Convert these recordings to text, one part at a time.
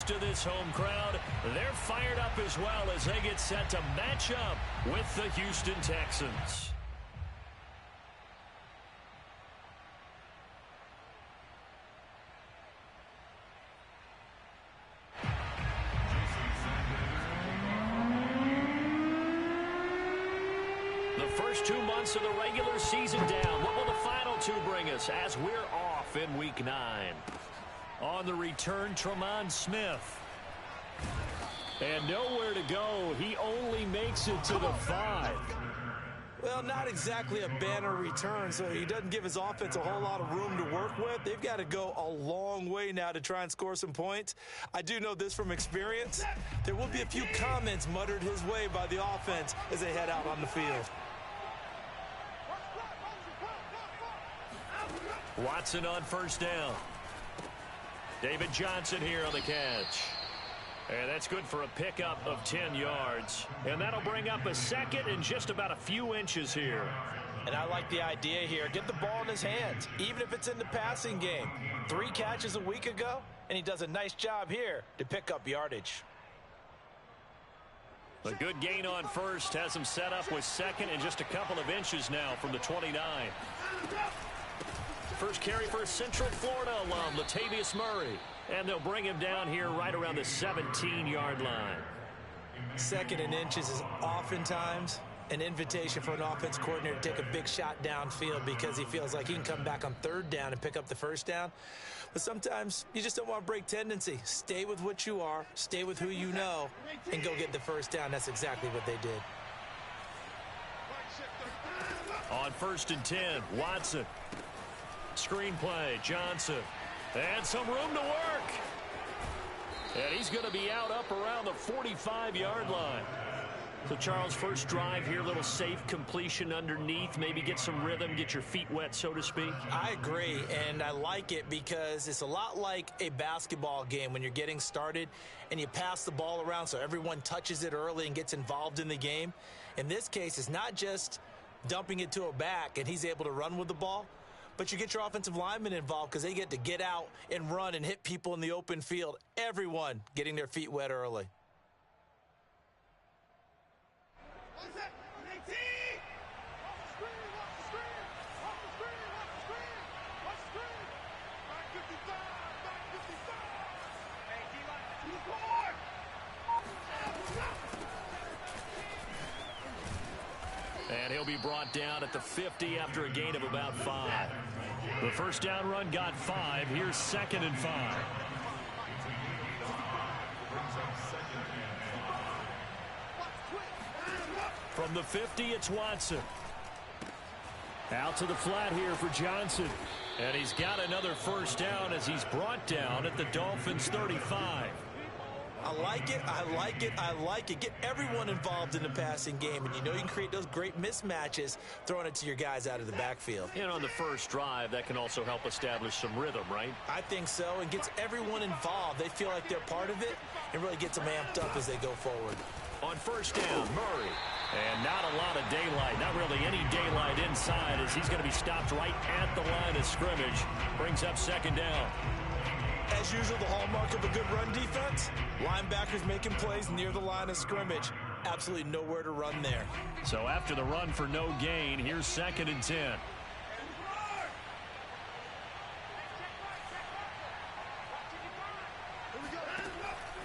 to this home crowd. They're fired up as well as they get set to match up with the Houston Texans. The first 2 months of the regular season down. What will the final two bring us as we're off in Week 9? On the return, Tremont Smith. And nowhere to go. He only makes it to the 5. Well, not exactly a banner return, so he doesn't give his offense a whole lot of room to work with. They've got to go a long way now to try and score some points. I do know this from experience. There will be a few comments muttered his way by the offense as they head out on the field. Watson on first down. David Johnson here on the catch. And that's good for a pickup of 10 yards. And that'll bring up a second and just about a few inches here. And I like the idea here. Get the ball in his hands, even if it's in the passing game. 3 catches a week ago, and he does a nice job here to pick up yardage. A good gain on first has him set up with second and just a couple of inches now from the 29. First carry for Central Florida alum, Latavius Murray. And they'll bring him down here right around the 17-yard line. Second and inches is oftentimes an invitation for an offense coordinator to take a big shot downfield because he feels like he can come back on third down and pick up the first down. But sometimes you just don't want to break tendency. Stay with what you are, stay with who you know, and go get the first down. That's exactly what they did. On first and 10, Watson. Screenplay, Johnson. And some room to work. And he's going to be out up around the 45-yard line. So, Charles, first drive here, little safe completion underneath. Maybe get some rhythm, get your feet wet, so to speak. I agree, and I like it because it's a lot like a basketball game when you're getting started and you pass the ball around so everyone touches it early and gets involved in the game. In this case, it's not just dumping it to a back and he's able to run with the ball. But you get your offensive linemen involved because they get to get out and run and hit people in the open field. Everyone getting their feet wet early. And he'll be brought down at the 50 after a gain of about 5. The first down run got 5. Here's 2nd and 5. From the 50, it's Watson. Out to the flat here for Johnson. And he's got another first down as he's brought down at the Dolphins' 35. I like it, I like it, I like it. Get everyone involved in the passing game, and you know you can create those great mismatches throwing it to your guys out of the backfield. And on the first drive, that can also help establish some rhythm, right? I think so, and gets everyone involved. They feel like they're part of it and really gets them amped up as they go forward. On first down, Murray. And not a lot of daylight, not really any daylight inside as he's going to be stopped right at the line of scrimmage. Brings up 2nd down. As usual, the hallmark of a good run defense, linebackers making plays near the line of scrimmage. Absolutely nowhere to run there. So after the run for no gain, here's 2nd and 10.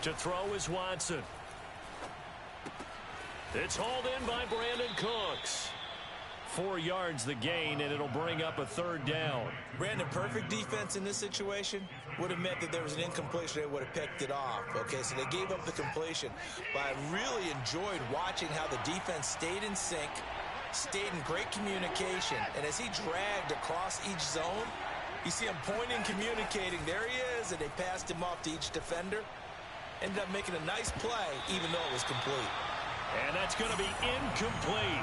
To throw is Watson. It's hauled in by Brandon Cooks. 4 yards the gain, and it'll bring up a 3rd down. Brandon, perfect defense in this situation would have meant that there was an incompletion. They would have picked it off. Okay, so they gave up the completion. But I really enjoyed watching how the defense stayed in sync, stayed in great communication. And as he dragged across each zone, you see him pointing, communicating. There he is, and they passed him off to each defender. Ended up making a nice play, even though it was complete. And that's going to be incomplete.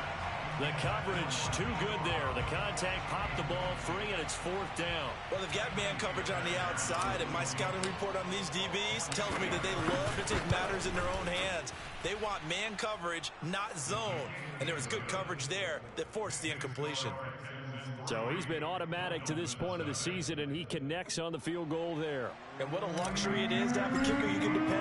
The coverage too good there. The contact popped the ball free, and it's 4th down. Well, they've got man coverage on the outside, and my scouting report on these DBs tells me that they love to take matters in their own hands. They want man coverage, not zone. And there was good coverage there that forced the incompletion. So he's been automatic to this point of the season, and he connects on the field goal there. And what a luxury it is to have a kicker you can depend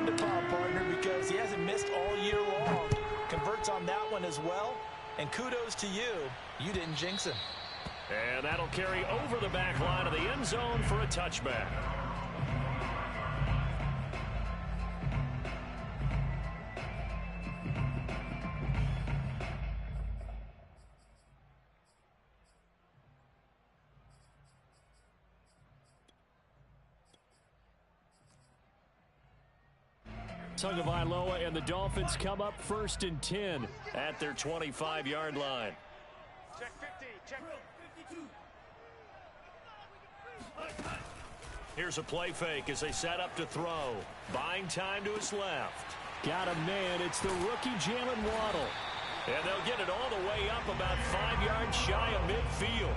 as well. And kudos to you. You didn't jinx him. And that'll carry over the back line of the end zone for a touchback. Tagovailoa and the Dolphins come up 1st and 10 at their 25-yard line. Check 50, check 52. Here's a play fake as they set up to throw. Buying time to his left. Got a man. It's the rookie Jalen Waddle. And they'll get it all the way up about 5 yards shy of midfield.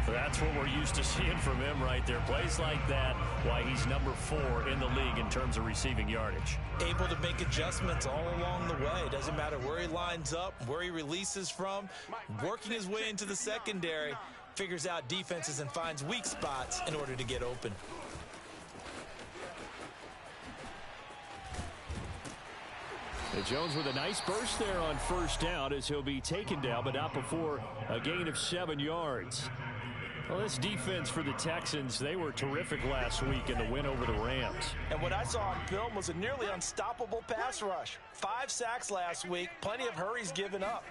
That's what we're used to seeing from him right there. Plays like that, why he's number 4 in the league in terms of receiving yardage. Able to make adjustments all along the way. Doesn't matter where he lines up, where he releases from. Working his way into the secondary, figures out defenses and finds weak spots in order to get open. And Jones with a nice burst there on 1st down as he'll be taken down, but not before a gain of 7 yards. Well, this defense for the Texans, they were terrific last week in the win over the Rams. And what I saw on film was a nearly unstoppable pass rush. 5 sacks last week, plenty of hurries given up.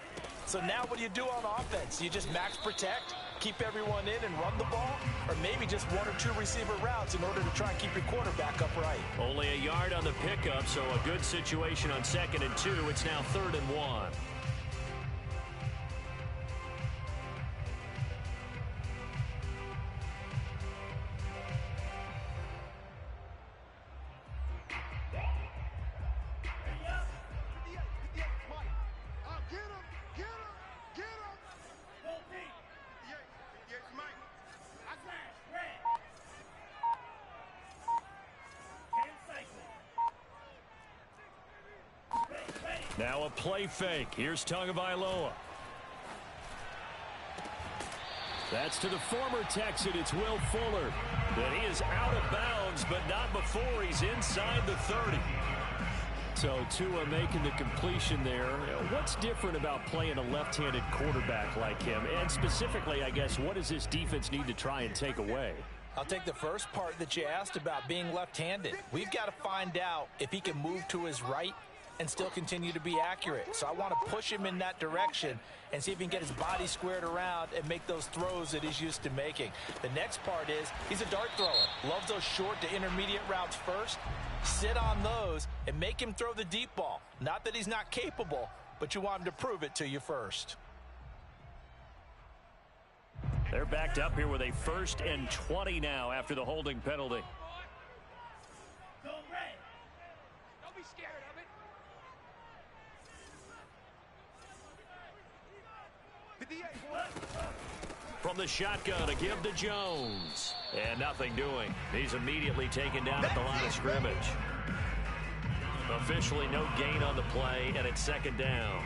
So now what do you do on offense? You just max protect, keep everyone in and run the ball, or maybe just 1 or 2 receiver routes in order to try and keep your quarterback upright. Only a yard on the pickup, so a good situation on 2nd and 2. It's now 3rd and 1. Now a play fake. Here's Tagovailoa. That's to the former Texan. It's Will Fuller. But he is out of bounds, but not before he's inside the 30. So Tua making the completion there. What's different about playing a left-handed quarterback like him? And specifically, I guess, what does this defense need to try and take away? I'll take the first part that you asked about being left-handed. We've got to find out if he can move to his right and still continue to be accurate. So I want to push him in that direction and see if he can get his body squared around and make those throws that he's used to making. The next part is he's a dart thrower. Loves those short to intermediate routes first. Sit on those and make him throw the deep ball. Not that he's not capable, but you want him to prove it to you first. They're backed up here with a 1st and 20 now after the holding penalty. Don't be scared of it. 58. From the shotgun, a give to Jones. And nothing doing. He's immediately taken down at the line of scrimmage. Officially no gain on the play, and it's 2nd down.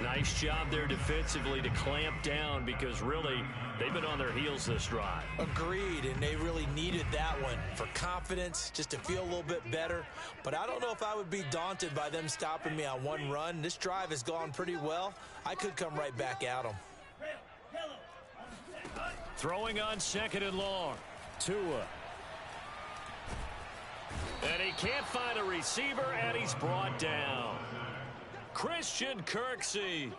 Nice job there defensively to clamp down because really they've been on their heels this drive. Agreed, and they really needed that one for confidence, just to feel a little bit better. But I don't know if I would be daunted by them stopping me on one run. This drive has gone pretty well. I could come right back at them. Throwing on 2nd and long. Tua. And he can't find a receiver, and he's brought down. Christian Kirksey.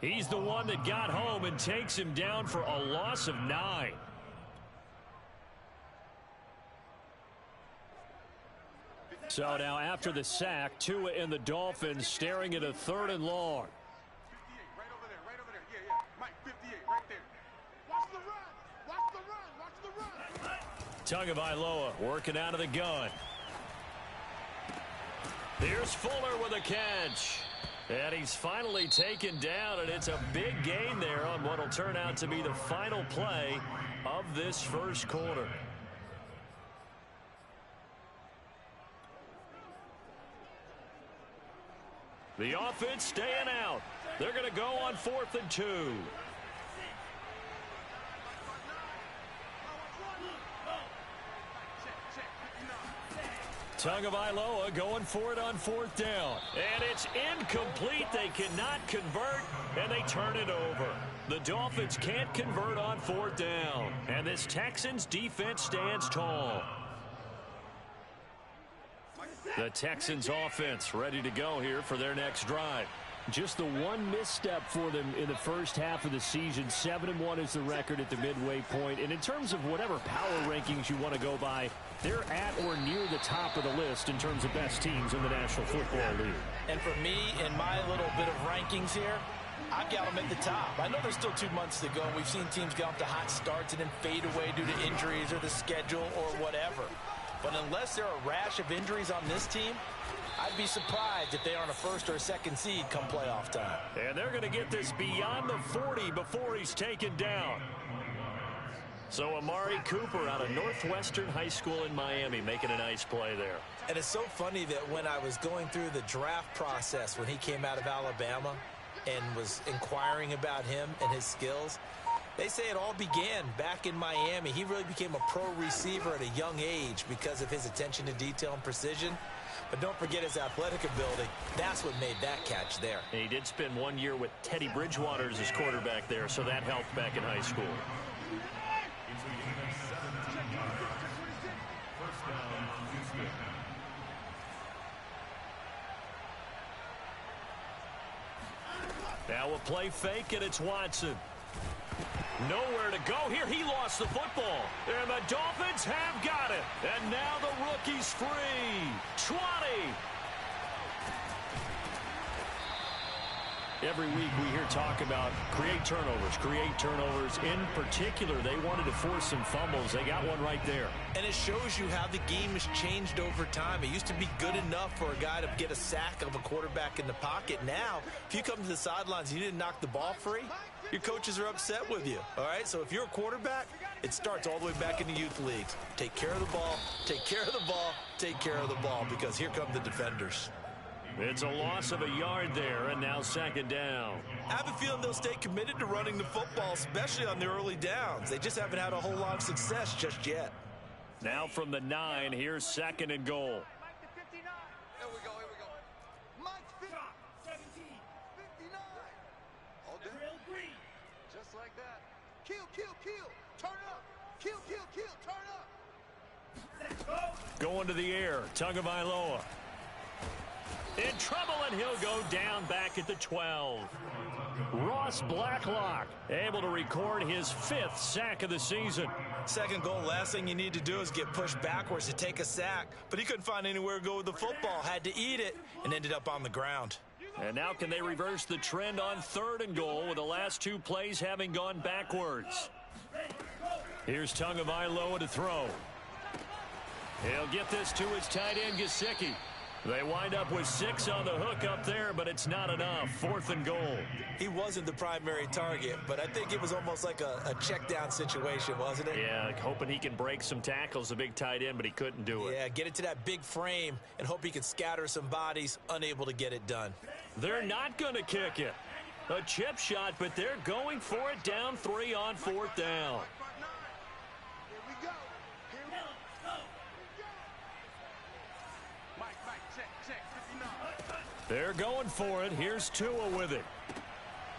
He's the one that got home and takes him down for a loss of 9. So now after the sack, Tua and the Dolphins staring at a 3rd and long. 58, right over there. Yeah. Mike, 58, right there. Watch the run. Tagovailoa working out of the gun. Here's Fuller with a catch. And he's finally taken down, and it's a big gain there on what will turn out to be the final play of this first quarter. The offense staying out. They're going to go on 4th and 2. Tagovailoa going for it on 4th down. And it's incomplete. They cannot convert, and they turn it over. The Dolphins can't convert on 4th down. And this Texans defense stands tall. The Texans offense ready to go here for their next drive. Just the one misstep for them in the first half of the season. 7-1 is the record at the midway point. And in terms of whatever power rankings you want to go by, they're at or near the top of the list in terms of best teams in the National Football League. And for me, in my little bit of rankings here, I've got them at the top. I know there's still 2 months to go, and we've seen teams get off to hot starts and then fade away due to injuries or the schedule or whatever. But unless there are a rash of injuries on this team, I'd be surprised if they aren't a first or a second seed come playoff time. And they're going to get this beyond the 40 before he's taken down. So Amari Cooper out of Northwestern High School in Miami making a nice play there. And it's so funny that when I was going through the draft process when he came out of Alabama and was inquiring about him and his skills, they say it all began back in Miami. He really became a pro receiver at a young age because of his attention to detail and precision. But don't forget his athletic ability. That's what made that catch there. And he did spend 1 year with Teddy Bridgewater as his quarterback there, so that helped back in high school. Now a play fake, and it's Watson. Nowhere to go here. He lost the football. And the Dolphins have got it. And now the rookie's free. 20. Every week we hear talk about create turnovers. In particular, they wanted to force some fumbles. They got one right there. And it shows you how the game has changed over time. It used to be good enough for a guy to get a sack of a quarterback in the pocket. Now, if you come to the sidelines and you didn't knock the ball free, your coaches are upset with you. All right, so if you're a quarterback, it starts all the way back in the youth leagues. Take care of the ball, take care of the ball, take care of the ball, because here come the defenders. It's a loss of a yard there, and now 2nd down. I have a feeling they'll stay committed to running the football, especially on the early downs. They just haven't had a whole lot of success just yet. Now from the 9, here's 2nd and goal. Here we go. Mike 17, 59. All day. Just like that. Kill. Turn up. Kill. Turn up. Going to the air. Tagovailoa. In trouble, and he'll go down back at the 12. Ross Blacklock able to record his 5th sack of the season. 2nd goal, last thing you need to do is get pushed backwards to take a sack. But he couldn't find anywhere to go with the football. Had to eat it and ended up on the ground. And now can they reverse the trend on 3rd and goal with the last 2 plays having gone backwards? Here's Tagovailoa to throw. He'll get this to his tight end, Gesicki. They wind up with 6 on the hook up there, but it's not enough. 4th and goal. He wasn't the primary target, but I think it was almost like a check down situation, wasn't it? Yeah, hoping he can break some tackles, the big tight end, but he couldn't do it. Yeah, get it to that big frame and hope he can scatter some bodies, unable to get it done. They're not going to kick it. A chip shot, but they're going for it down 3 on 4th down. Here we go. Mike, check, 59. They're going for it. Here's Tua with it.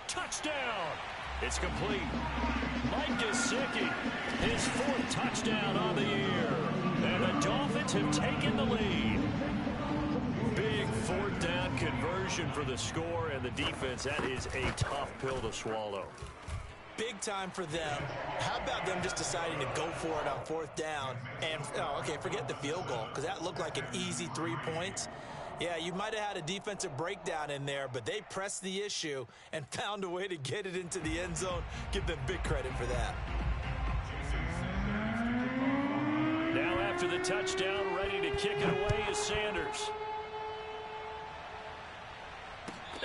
Touchdown. It's complete. Mike Gesicki, his 4th touchdown on the year. And the Dolphins have taken the lead. Big 4th down conversion for the score, and the defense, that is a tough pill to swallow. Big time for them. How about them just deciding to go for it on 4th down? And, forget the field goal, because that looked like an easy 3 points. Yeah, you might have had a defensive breakdown in there, but they pressed the issue and found a way to get it into the end zone. Give them big credit for that. Now after the touchdown, ready to kick it away is Sanders.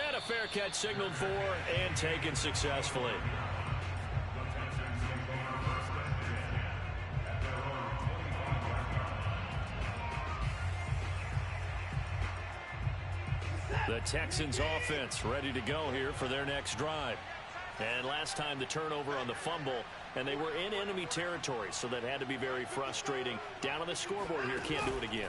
And a fair catch signaled for and taken successfully. The Texans offense ready to go here for their next drive. And last time the turnover on the fumble, and they were in enemy territory, so that had to be very frustrating. Down on the scoreboard here, can't do it again.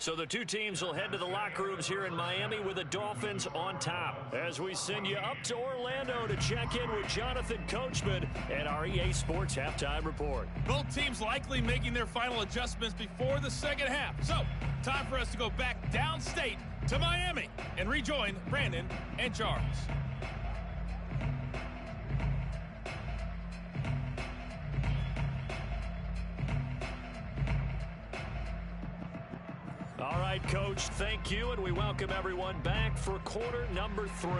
So the two teams will head to the locker rooms here in Miami with the Dolphins on top. As we send you up to Orlando to check in with Jonathan Coachman and our EA Sports Halftime Report. Both teams likely making their final adjustments before the second half. So, time for us to go back downstate to Miami and rejoin Brandon and Charles. All right, Coach, thank you, and we welcome everyone back for quarter number 3.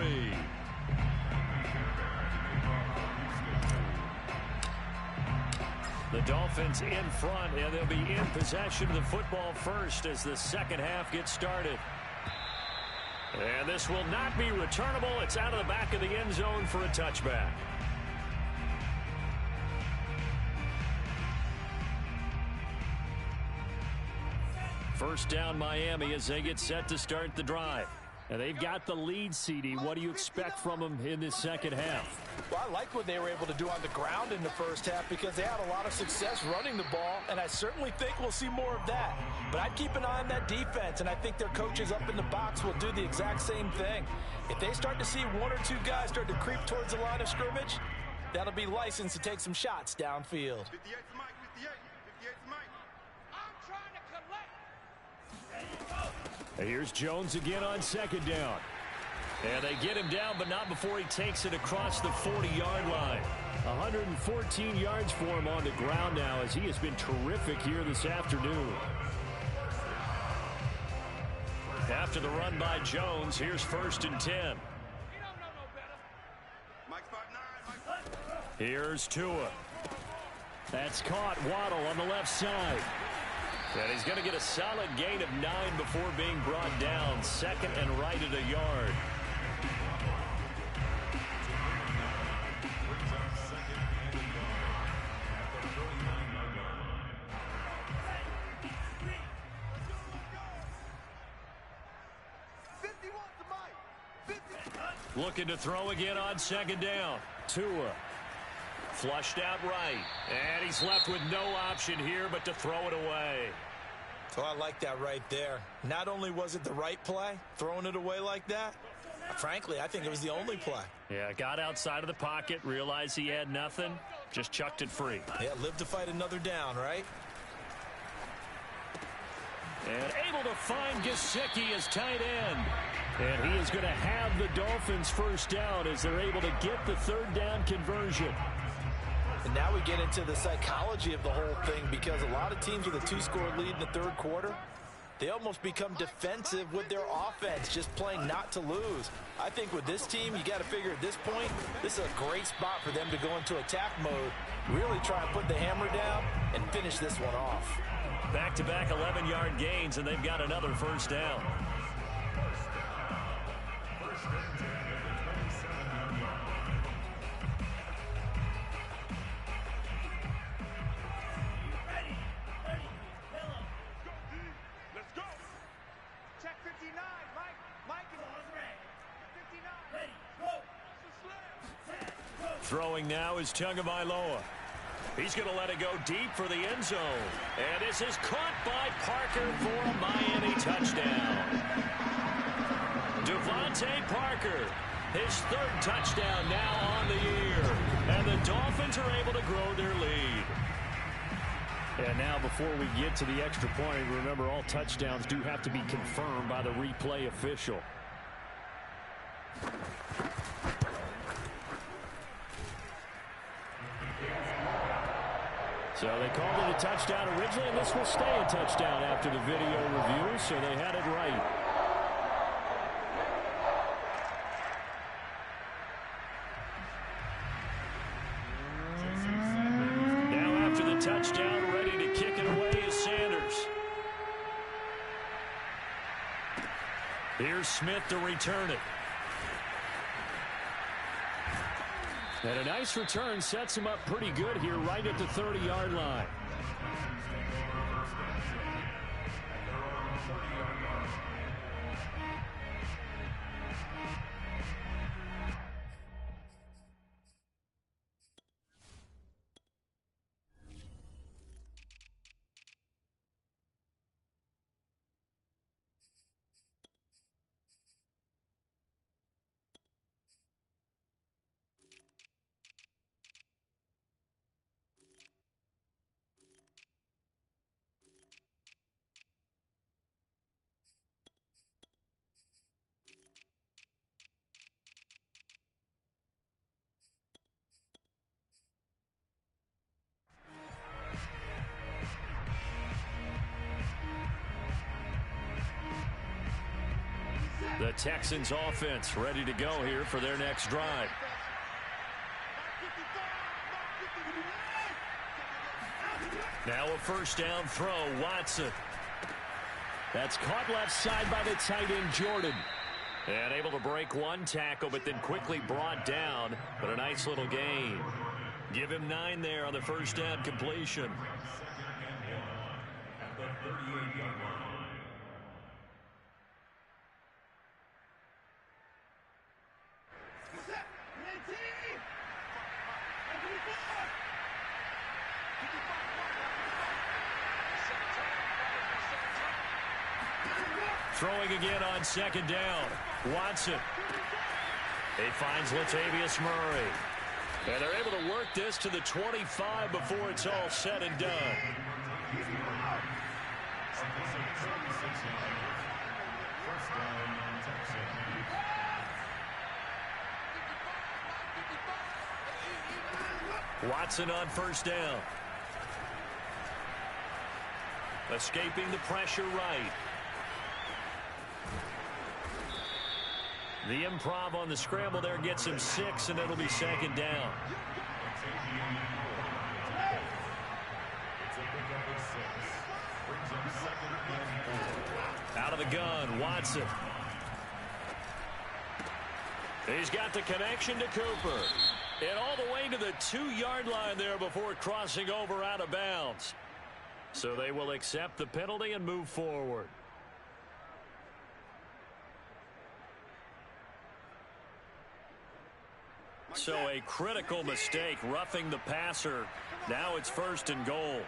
The Dolphins in front, and they'll be in possession of the football first as the second half gets started. And this will not be returnable. It's out of the back of the end zone for a touchback. First down Miami as they get set to start the drive. And they've got the lead, CD. What do you expect from them in this second half? Well, I like what they were able to do on the ground in the first half because they had a lot of success running the ball, and I certainly think we'll see more of that. But I'd keep an eye on that defense, and I think their coaches up in the box will do the exact same thing. If they start to see one or two guys start to creep towards the line of scrimmage, that'll be licensed to take some shots downfield. 58 to Mike, 58. 58 to Mike. I'm trying to collect. Here's Jones again on second down. And they get him down, but not before he takes it across the 40-yard line. 114 yards for him on the ground now as he has been terrific here this afternoon. After the run by Jones, here's 1st and 10. Mike's 5'9", Mike. Here's Tua. That's caught. Waddle on the left side. And he's going to get a solid gain of 9 before being brought down. Second and right at a yard. Looking to throw again on second down. Tua. Flushed out right. And he's left with no option here but to throw it away. So I like that right there. Not only was it the right play, throwing it away like that, frankly, I think it was the only play. Yeah, got outside of the pocket, realized he had nothing, just chucked it free. Yeah, live to fight another down, right? And able to find Gesicki as tight end. And he is going to have the Dolphins first down as they're able to get the third down conversion. And now we get into the psychology of the whole thing because a lot of teams with a 2-score lead in the third quarter, they almost become defensive with their offense, just playing not to lose. I think with this team, you got to figure at this point, this is a great spot for them to go into attack mode, really try and put the hammer down and finish this one off. Back-to-back 11-yard gains, and they've got another first down. Throwing now is Tagovailoa. He's going to let it go deep for the end zone. And this is caught by Parker for a Miami touchdown. Devontae Parker, his third touchdown now on the year. And the Dolphins are able to grow their lead. And now before we get to the extra point, remember all touchdowns do have to be confirmed by the replay official. So they called it a touchdown originally, and this will stay a touchdown after the video review, so they had it right. Now after the touchdown, ready to kick it away is Sanders. Here's Smith to return it. And a nice return sets him up pretty good here right at the 30-yard line. The Texans offense ready to go here for their next drive. Now a first down throw, Watson. That's caught left side by the tight end, Jordan. And able to break one tackle, but then quickly brought down. But a nice little gain. Give him 9 there on the first down completion. Throwing again on second down. Watson. He finds Latavius Murray. And they're able to work this to the 25 before it's all said and done. Watson on first down. Escaping the pressure right. The improv on the scramble there gets him 6, and it'll be second down. Out of the gun, Watson. He's got the connection to Cooper. And all the way to the 2-yard line there before crossing over out of bounds. So they will accept the penalty and move forward. So a critical mistake, roughing the passer. Now it's first and goal.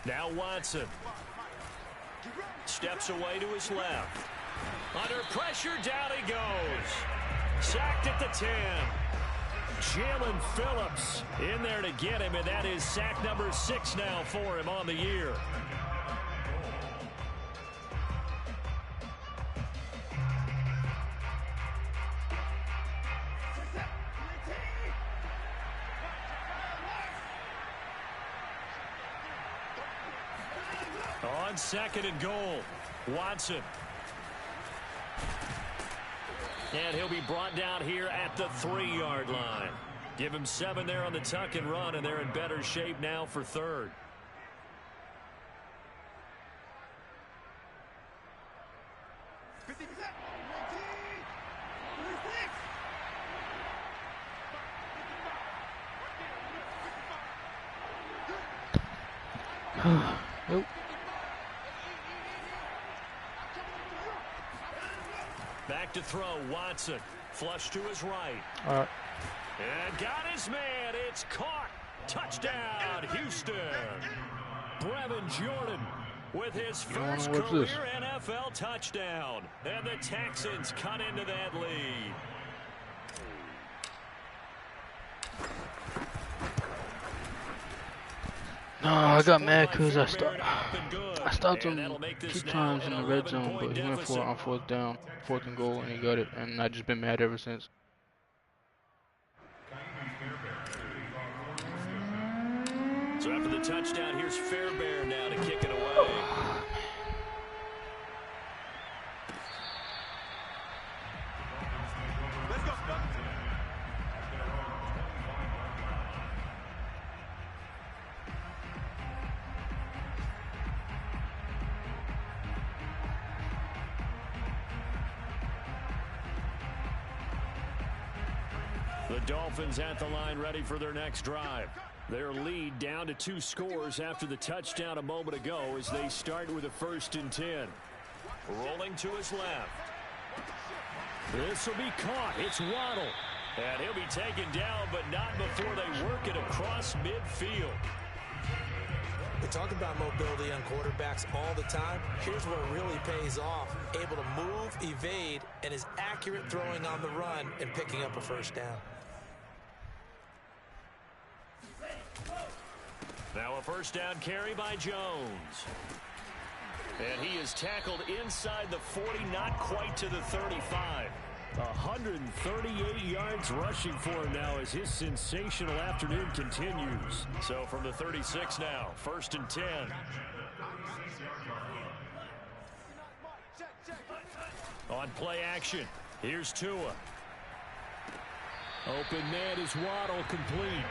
Now Watson steps away to his left. Under pressure, down he goes. Sacked at the 10. Jalen Phillips in there to get him, and that is sack number 6 now for him on the year. On second and goal, Watson. And he'll be brought down here at the 3-yard line. Give him 7 there on the tuck and run, and they're in better shape now for third. Nope. Back to throw, Watson. Flush to his right. And got his man. It's caught. Touchdown, Houston. Brevin Jordan with his first career NFL touchdown. And the Texans cut into that lead. No, I got mad because I stopped him 2 times in the red zone, but he went for it on 4th down, 4th and goal, and he got it, and I've just been mad ever since. So after the touchdown, here's Fairbairn now to kick it away. Let's go. The Dolphins at the line ready for their next drive. Their lead down to 2 scores after the touchdown a moment ago as they start with a 1st and 10. Rolling to his left. This will be caught. It's Waddle. And he'll be taken down, but not before they work it across midfield. We talk about mobility on quarterbacks all the time. Here's where it really pays off. Able to move, evade, and is accurate throwing on the run and picking up a first down. Now a first down carry by Jones. And he is tackled inside the 40, not quite to the 35. 138 yards rushing for him now as his sensational afternoon continues. So from the 36 now, 1st and 10. On play action, here's Tua. Open man is Waddle, complete.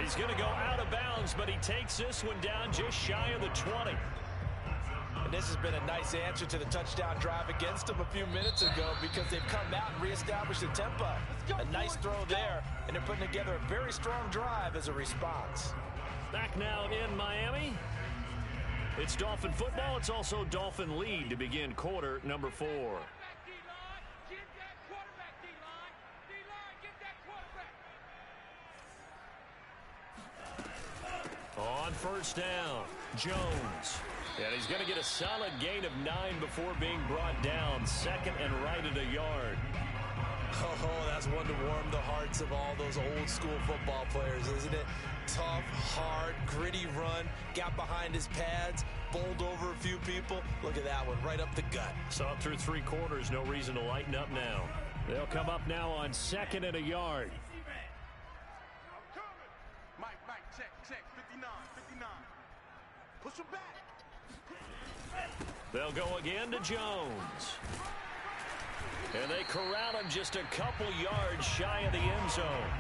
He's going to go out of bounds, but he takes this one down just shy of the 20. And this has been a nice answer to the touchdown drive against them a few minutes ago because they've come out and reestablished the tempo. A nice throw there, and they're putting together a very strong drive as a response. Back now in Miami. It's Dolphin football. It's also Dolphin lead to begin quarter number 4. On first down, Jones. And he's going to get a solid gain of 9 before being brought down. 2nd and right at a yard. Oh, that's one to warm the hearts of all those old school football players, isn't it? Tough, hard, gritty run. Got behind his pads, bowled over a few people. Look at that one, right up the gut. So up through 3 quarters, no reason to lighten up now. They'll come up now on 2nd and a yard. Mike, check, 59. Push him back. They'll go again to Jones. And they corral him just a couple yards shy of the end zone.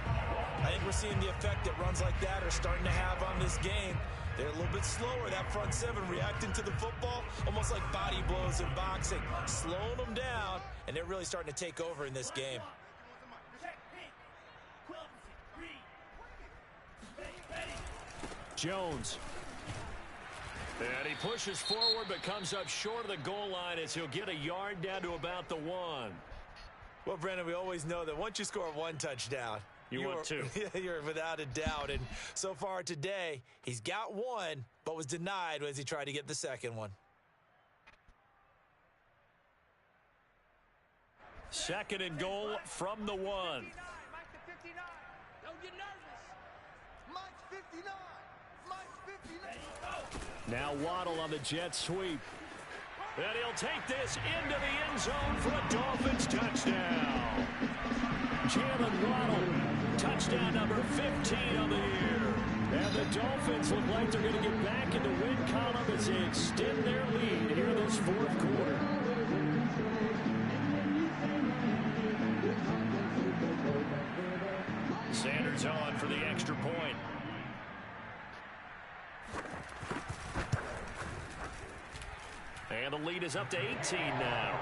I think we're seeing the effect that runs like that are starting to have on this game. They're a little bit slower, that front 7 reacting to the football, almost like body blows in boxing, slowing them down, and they're really starting to take over in this game. Jones. And he pushes forward but comes up short of the goal line as he'll get a yard down to about the 1. Well, Brandon, we always know that once you score 1 touchdown, you want 2. You're without a doubt. And so far today, he's got 1, but was denied as he tried to get the 2nd one. 2nd and goal from the 1. Don't get nervous. Mike's 59. Now Waddle on the jet sweep. And he'll take this into the end zone for a Dolphins touchdown. Jalen Waddle, touchdown number 15 on the year. And the Dolphins look like they're going to get back in the win column as they extend their lead here in this 4th quarter. Sanders on for the extra point. And the lead is up to 18 now.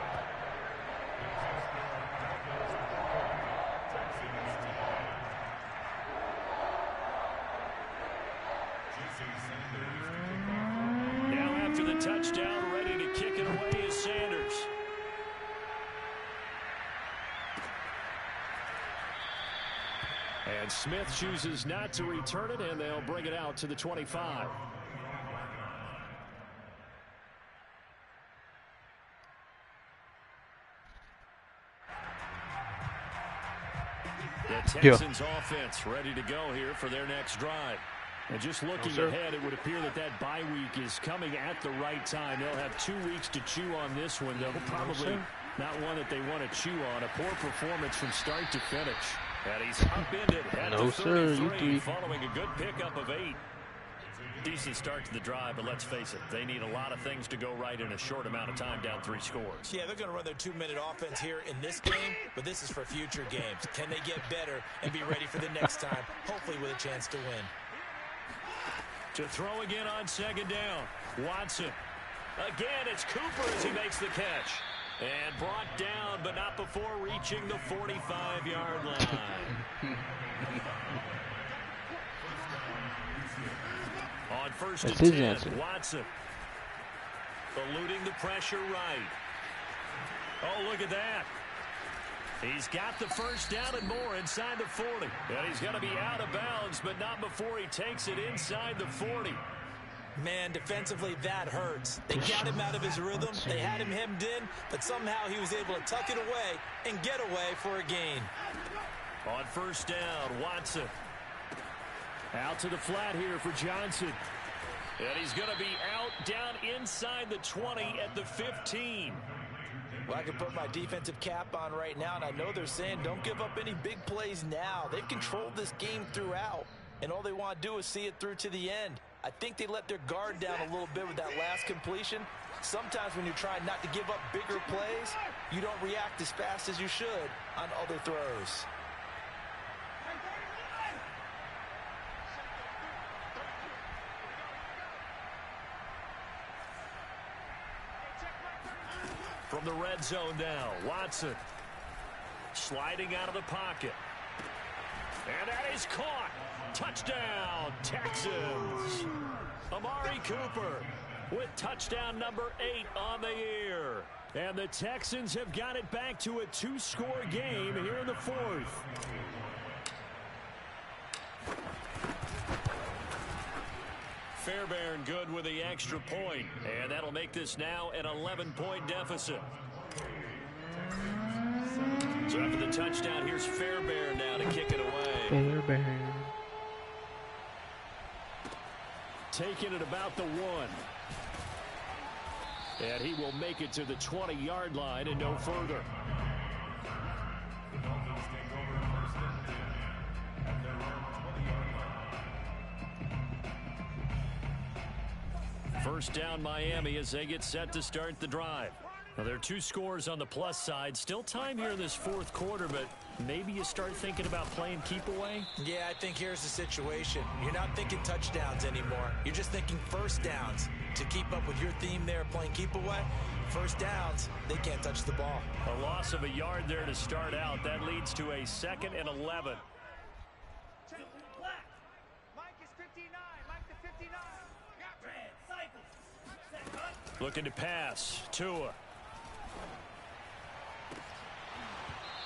Now after the touchdown, ready to kick it away is Sanders. And Smith chooses not to return it, and they'll bring it out to the 25. The Texans offense ready to go here for their next drive. And just looking ahead, it would appear that that bye week is coming at the right time. They'll have 2 weeks to chew on this one, though. Probably not one that they want to chew on. A poor performance from start to finish. And he's upended at the 33 following a good pickup of 8. Decent start to the drive, but let's face it, they need a lot of things to go right in a short amount of time, down 3 scores. Yeah, they're going to run their 2-minute offense here in this game, but this is for future games. Can they get better and be ready for the next time, hopefully with a chance to win? To throw again on 2nd down, Watson. Again, it's Cooper as he makes the catch. And brought down, but not before reaching the 45-yard line. On 1st and 10, Watson. Eluding the pressure right. Oh, look at that. He's got the first down and more inside the 40. And he's going to be out of bounds, but not before he takes it inside the 40. Man, defensively, that hurts. They got him out of his rhythm. They had him hemmed in, but somehow he was able to tuck it away and get away for a gain. On 1st down, Watson. Out to the flat here for Johnson. And he's going to be out down inside the 20 at the 15. Well, I can put my defensive cap on right now, and I know they're saying don't give up any big plays now. They've controlled this game throughout, and all they want to do is see it through to the end. I think they let their guard down a little bit with that last completion. Sometimes when you're trying not to give up bigger plays, you don't react as fast as you should on other throws. From the red zone now, Watson sliding out of the pocket. And that is caught. Touchdown, Texans. Amari Cooper with touchdown number 8 on the year. And the Texans have got it back to a 2-score game here in the 4th. Fairbairn good with the extra point, and that'll make this now an 11-point deficit. So after the touchdown, here's Fairbairn now to kick it away. Fairbairn. Taking it about the 1. And he will make it to the 20-yard line and no further. First down Miami as they get set to start the drive. Now, there are 2 scores on the plus side. Still time here in this 4th quarter, but maybe you start thinking about playing keep away? Yeah, I think here's the situation. You're not thinking touchdowns anymore. You're just thinking first downs. To keep up with your theme there, playing keep away, first downs, they can't touch the ball. A loss of a yard there to start out. That leads to a 2nd and 11. Looking to pass. Tua.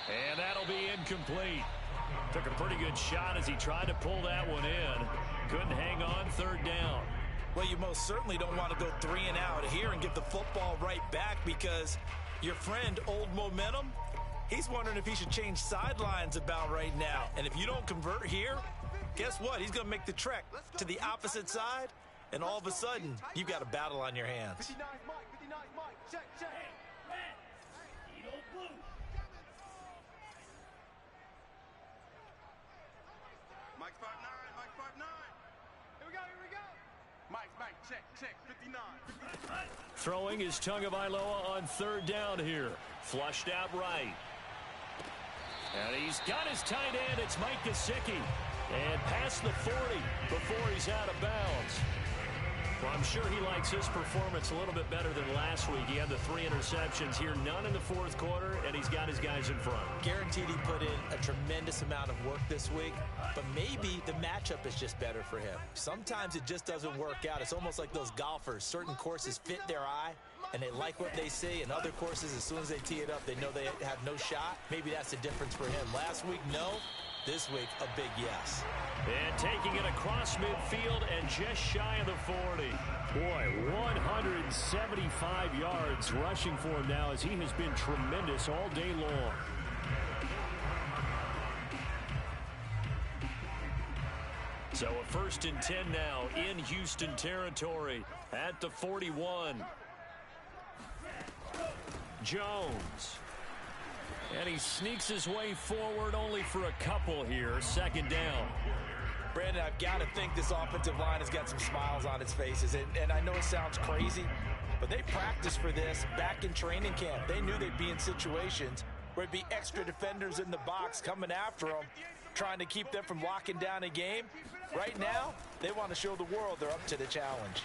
And that'll be incomplete. Took a pretty good shot as he tried to pull that one in. Couldn't hang on 3rd down. Well, you most certainly don't want to go 3 and out here and get the football right back because your friend, Old Momentum, he's wondering if he should change sidelines about right now. And if you don't convert here, guess what? He's going to make the trek to the opposite side. And all of a sudden, you've got a battle on your hands. 59 Mike, 59 Mike, check, check. Mike 5'9", Mike 5'9". Here we go. Mike, check, 59. Throwing is Tagovailoa on 3rd down here. Flushed out right. And he's got his tight end. It's Mike Gesicki. And past the 40 before he's out of bounds. Well, I'm sure he likes his performance a little bit better than last week. He had the 3 interceptions here, none in the 4th quarter, and he's got his guys in front. Guaranteed he put in a tremendous amount of work this week, but maybe the matchup is just better for him. Sometimes it just doesn't work out. It's almost like those golfers. Certain courses fit their eye, and they like what they see, and other courses, as soon as they tee it up, they know they have no shot. Maybe that's the difference for him. Last week, no. This week, a big yes. And taking it across midfield and just shy of the 40. Boy, 175 yards rushing for him now as he has been tremendous all day long. So a 1st and 10 now in Houston territory at the 41. Jones. And he sneaks his way forward only for a couple here. 2nd down. Brandon, I've got to think this offensive line has got some smiles on its faces. And I know it sounds crazy, but they practiced for this back in training camp. They knew they'd be in situations where it'd be extra defenders in the box coming after them, trying to keep them from locking down a game. Right now, they want to show the world they're up to the challenge.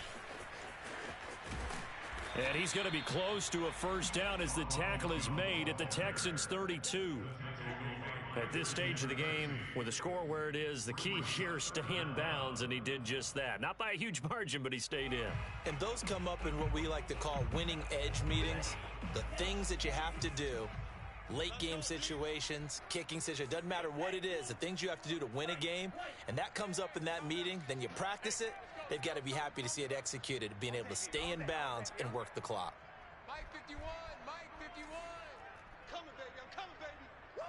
And he's going to be close to a 1st down as the tackle is made at the Texans' 32. At this stage of the game, with the score where it is, the key here, stay in bounds, and he did just that. Not by a huge margin, but he stayed in. And those come up in what we like to call winning edge meetings. The things that you have to do, late game situations, kicking situations, doesn't matter what it is, the things you have to do to win a game, and that comes up in that meeting, then you practice it. They've got to be happy to see it executed, being able to stay in bounds and work the clock. Mike 51, Mike 51. Coming, baby, I'm coming, baby. Woo!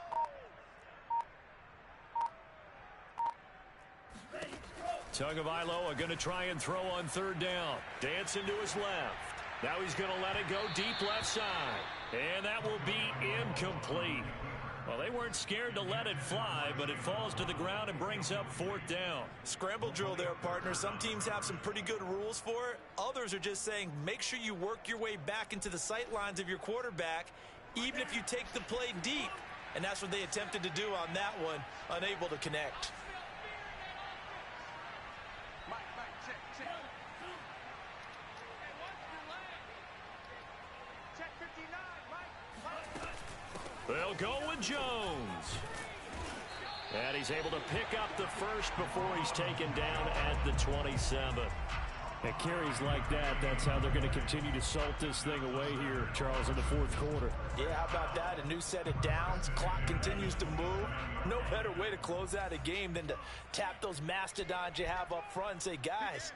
Tagovailoa going to try and throw on third down. Dancing to his left. Now he's going to let it go deep left side. And that will be incomplete. Well, they weren't scared to let it fly, but it falls to the ground and brings up fourth down. Scramble drill there, partner. Some teams have some pretty good rules for it. Others are just saying make sure you work your way back into the sight lines of your quarterback, even if you take the play deep. And that's what they attempted to do on that one, unable to connect. They'll go with Jones. And he's able to pick up the first before he's taken down at the 27. At carries like that, that's how they're going to continue to salt this thing away here, Charles, in the fourth quarter. Yeah, how about that? A new set of downs. Clock continues to move. No better way to close out a game than to tap those mastodons you have up front and say, guys,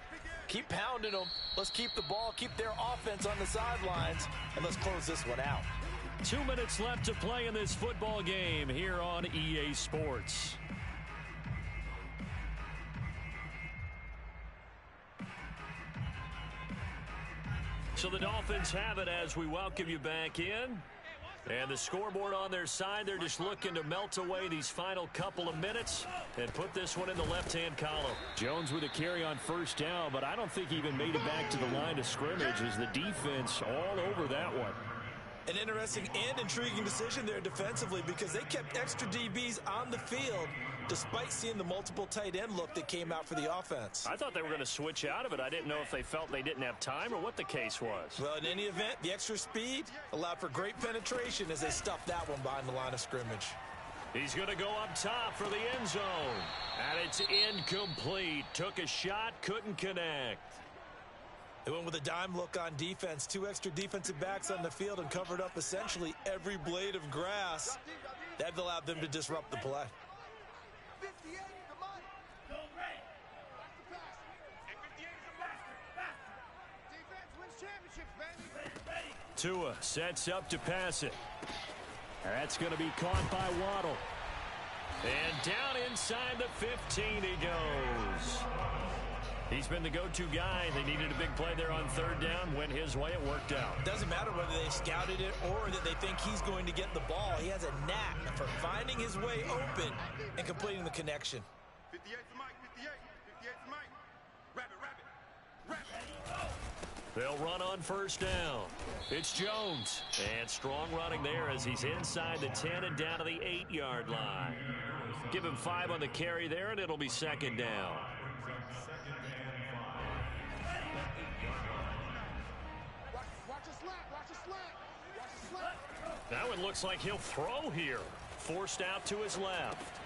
keep pounding them. Let's keep the ball, keep their offense on the sidelines, and let's close this one out. 2 minutes left to play in this football game here on EA Sports. So the Dolphins have it as we welcome you back in. And the scoreboard on their side, they're just looking to melt away these final couple of minutes and put this one in the left-hand column. Jones with a carry on first down, but I don't think he even made it back to the line of scrimmage as the defense all over that one. An interesting and intriguing decision there defensively because they kept extra DBs on the field despite seeing the multiple tight end look that came out for the offense. I thought they were going to switch out of it. I didn't know if they felt they didn't have time or what the case was. Well, in any event, the extra speed allowed for great penetration as they stuffed that one behind the line of scrimmage. He's going to go up top for the end zone. And it's incomplete. Took a shot, couldn't connect. They went with a dime look on defense. 2 extra defensive backs on the field and covered up essentially every blade of grass. That allowed them to disrupt the play. Tua sets up to pass it. That's going to be caught by Waddle. And down inside the 15 he goes. He's been the go-to guy. They needed a big play there on third down. Went his way. It worked out. Doesn't matter whether they scouted it or that they think he's going to get the ball. He has a knack for finding his way open and completing the connection. 58 to Mike, 58. 58 to Mike. Rabbit. They'll run on first down. It's Jones. And strong running there as he's inside the 10 and down to the 8-yard line. Give him 5 on the carry there, and it'll be second down. Now it looks like he'll throw here. Forced out to his left.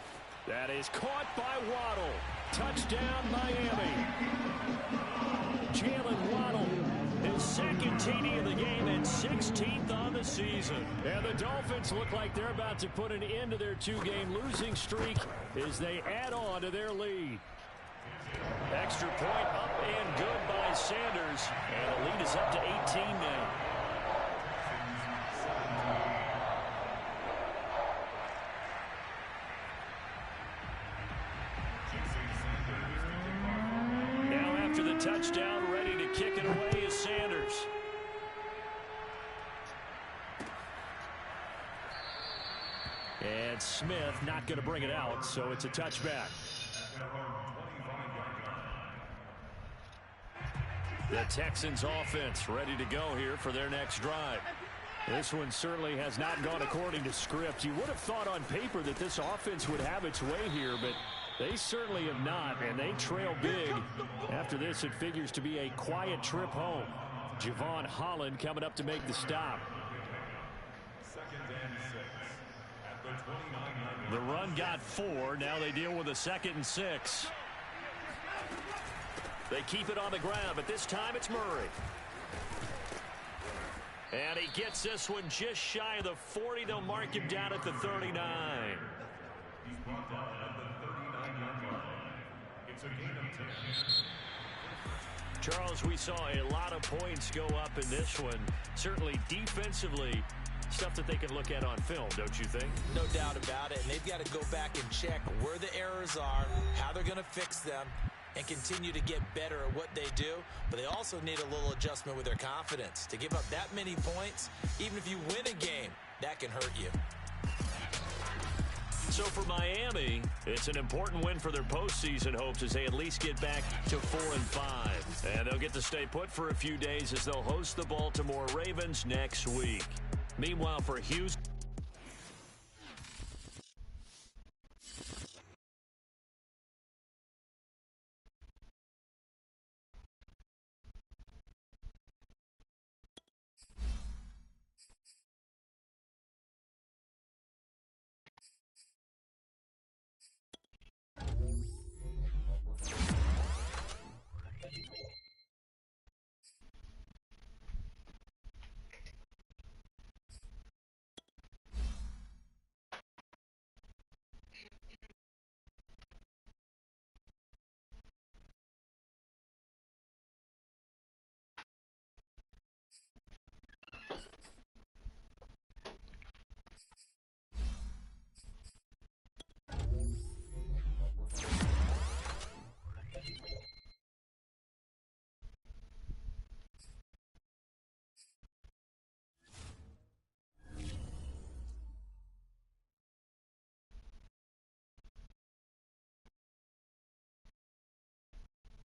That is caught by Waddle. Touchdown, Miami. Jalen Waddle, his second TD of the game and 16th on the season. And the Dolphins look like they're about to put an end to their 2-game losing streak as they add on to their lead. Extra point up and good by Sanders. And the lead is up to 18 now. Touchdown, ready to kick it away is Sanders. And Smith not going to bring it out, so it's a touchback. The Texans offense ready to go here for their next drive. This one certainly has not gone according to script. You would have thought on paper that this offense would have its way here, but they certainly have not, and they trail big. After this, it figures to be a quiet trip home. Javon Holland coming up to make the stop. The run got 4. Now they deal with a 2nd and 6. They keep it on the ground, but this time it's Murray. And he gets this one just shy of the 40. They'll mark him down at the 39. Charles, we saw a lot of points go up in this one. Certainly defensively, stuff that they can look at on film, don't you think? No doubt about it. And they've got to go back and check where the errors are, how they're going to fix them. and continue to get better at what they do, but they also need a little adjustment with their confidence. To give up that many points, even if you win a game, that can hurt you. So for Miami, it's an important win for their postseason hopes as they at least get back to 4-5. And they'll get to stay put for a few days as they'll host the Baltimore Ravens next week. Meanwhile, for Houston...